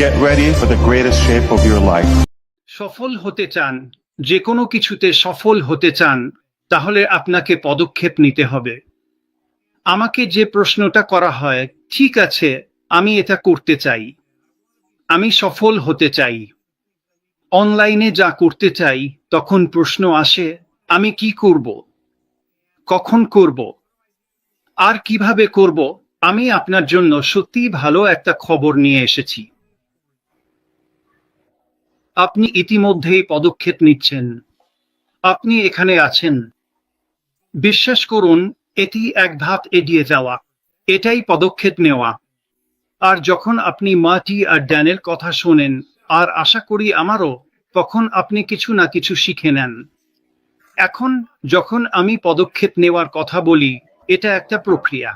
Get ready for the greatest shape of your life. সফল হতে চান, যে কোনো কিছুতে সফল হতে চান, তাহলে আপনাকে পদক্ষেপ নিতে হবে। আমাকে যে প্রশ্নটা করা হয়, ঠিক আছে, আমি এটা করতে চাই, আমি সফল হতে চাই, অনলাইনে যা করতে চাই, তখন প্রশ্ন আসে, আমি কি করব, কখন করব, আর কিভাবে করব? আমি আপনার জন্য সত্যি ভালো একটা খবর নিয়ে এসেছি। আপনি ইতিমধ্যেই পদক্ষেপ নিচ্ছেন, আপনি এখানে আছেন। বিশ্বাস করুন, এটি এক ধাপ এগিয়ে যাওয়া, এটাই পদক্ষেপ নেওয়া। আর যখন আপনি মাটি আর ড্যানের কথা শোনেন, আর আশা করি আমারও, তখন আপনি কিছু না কিছু শিখে নেন। এখন যখন আমি পদক্ষেপ নেওয়ার কথা বলি, এটা একটা প্রক্রিয়া।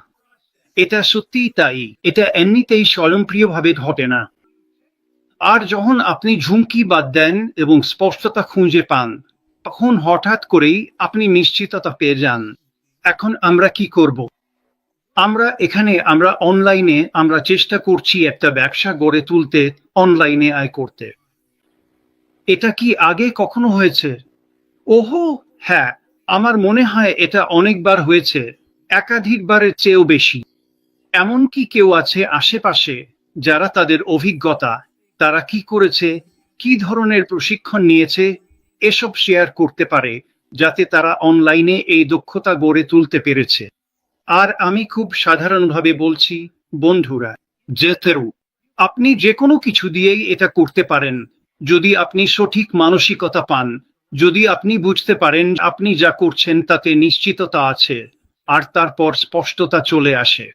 এটা সত্যিই তাই, এটা এমনিতেই স্বয়ংক্রিয়ভাবে ঘটে না। আর যখন আপনি ঝুঁকি বাদ দেন এবং স্পষ্টতা খুঁজে পান, তখন হঠাৎ করেই আপনি নিশ্চিততা পেয়ে যান। এখন আমরা কি করব? আমরা অনলাইনে আমরা চেষ্টা করছি একটা ব্যবসা গড়ে তুলতে, অনলাইনে আয় করতে। এটা কি আগে কখনো হয়েছে? ওহো হ্যাঁ, আমার মনে হয় এটা অনেকবার হয়েছে, একাধিকবারের চেয়েও বেশি। এমনকি কেউ আছে আশেপাশে যারা তাদের অভিজ্ঞতা, তারা কি করেছে, কি ধরনের প্রশিক্ষণ নিয়েছে, এসব শেয়ার করতে পারে, যাতে তারা অনলাইনে এই দক্ষতা গড়ে তুলতে পেরেছে। আর আমি খুব সাধারণভাবে বলছি, বন্ধুরা, যেতেরু আপনি যে কোনো কিছু দিয়েই এটা করতে পারেন, যদি আপনি সঠিক মানসিকতা পান, যদি আপনি বুঝতে পারেন আপনি যা করছেন তাতে নিশ্চিততা আছে, আর তারপর স্পষ্টতা চলে আসে।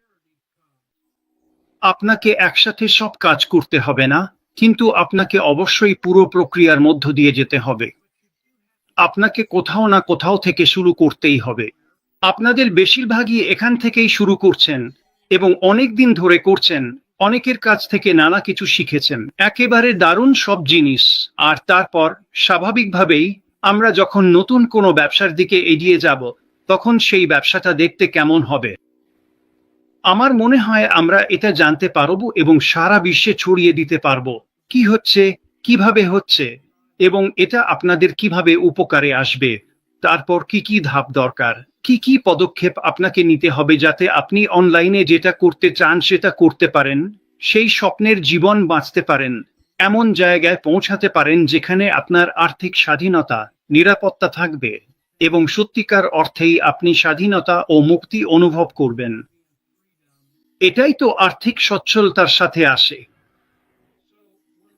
আপনাকে একসাথে সব কাজ করতে হবে না, কিন্তু আপনাকে অবশ্যই পুরো প্রক্রিয়ার মধ্য দিয়ে যেতে হবে। আপনাকে কোথাও না কোথাও থেকে শুরু করতেই হবে। আপনাদের বেশিরভাগই এখান থেকেই শুরু করছেন এবং অনেক দিন ধরে করছেন, অনেকের কাছ থেকে নানা কিছু শিখেছেন, একেবারে দারুণ সব জিনিস। আর তারপর স্বাভাবিকভাবেই আমরা যখন নতুন কোনো ব্যবসার দিকে এগিয়ে যাব, তখন সেই ব্যবসাটা দেখতে কেমন হবে। আমার মনে হয় আমরা এটা জানতে পারবো এবং সারা বিশ্বে ছড়িয়ে দিতে পারবো কি হচ্ছে, কিভাবে হচ্ছে, এবং এটা আপনাদের কিভাবে উপকারে আসবে। তারপর কি কি ধাপ দরকার, কি কি পদক্ষেপ আপনাকে নিতে হবে যাতে আপনি অনলাইনে যেটা করতে চান সেটা করতে পারেন, সেই স্বপ্নের জীবন বাঁচতে পারেন, এমন জায়গায় পৌঁছাতে পারেন যেখানে আপনার আর্থিক স্বাধীনতা, নিরাপত্তা থাকবে এবং সত্যিকার অর্থেই আপনি স্বাধীনতা ও মুক্তি অনুভব করবেন। এটাই তো আর্থিক সচ্ছলতার সাথে আসে।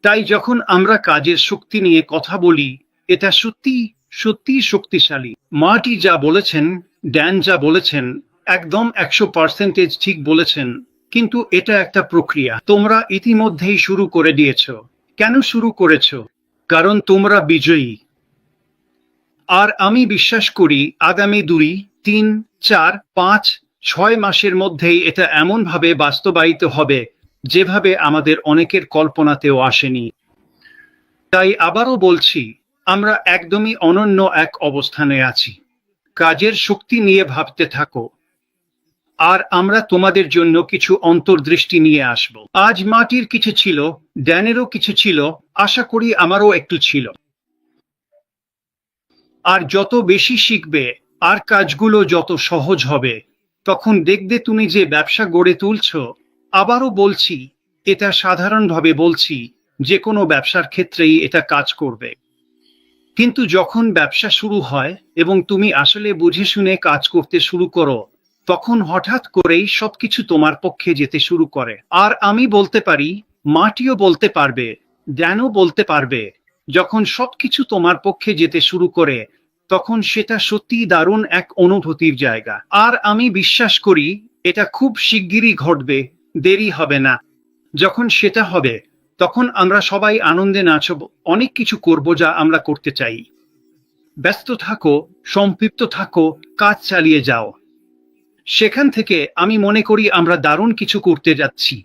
তাই যখন আমরা কাজের শক্তি নিয়ে কথা বলি, এটা সত্যি সত্যি শক্তিশালী। মার্টি যা বলেছেন, ড্যান যা বলেছেন, একদম 100% ঠিক বলেছেন। কিন্তু এটা একটা প্রক্রিয়া। তোমরা ইতিমধ্যেই শুরু করে দিয়েছ। কেন শুরু করেছ? কারণ তোমরা বিজয়ী। আর আমি বিশ্বাস করি আগামী 2, 3, 4, 5, 6 মাসের মধ্যেই এটা এমনভাবে বাস্তবায়িত হবে যেভাবে আমাদের অনেকের কল্পনাতেও আসেনি। তাই আবারও বলছি, আমরা একদমই অনন্য এক অবস্থানে আছি। কাজের শক্তি নিয়ে ভাবতে থাকো, আর আমরা তোমাদের জন্য কিছু অন্তর্দৃষ্টি নিয়ে আসব। আজ মাটির কিছু ছিল, ড্যানেরও কিছু ছিল, আশা করি আমারও একটু ছিল। আর যত বেশি শিখবে আর কাজগুলো যত সহজ হবে, তখন দেখবে তুমি যে ব্যবসা গড়ে তুলছ, আবারও বলছি, এটা সাধারণভাবে বলছি, যে কোনো ব্যবসার ক্ষেত্রেই এটা কাজ করবে। কিন্তু যখন ব্যবসা শুরু হয় এবং তুমি আসলে বুঝে শুনে কাজ করতে শুরু করো, তখন হঠাৎ করেই সবকিছু তোমার পক্ষে যেতে শুরু করে। আর আমি বলতে পারি, মাটিও বলতে পারবে, জ্ঞানও বলতে পারবে, যখন সবকিছু তোমার পক্ষে যেতে শুরু করে, তখন সেটা সত্যিই দারুণ এক অনুভূতির জায়গা। আর আমি বিশ্বাস করি এটা খুব শিগগিরই ঘটবে, দেরি হবে না। যখন সেটা হবে, তখন আমরা সবাই আনন্দে নাচব, অনেক কিছু করব যা আমরা করতে চাই। ব্যস্ত থাকো, সম্পৃক্ত থাকো, কাজ চালিয়ে যাও। সেখান থেকে আমি মনে করি আমরা দারুণ কিছু করতে যাচ্ছি।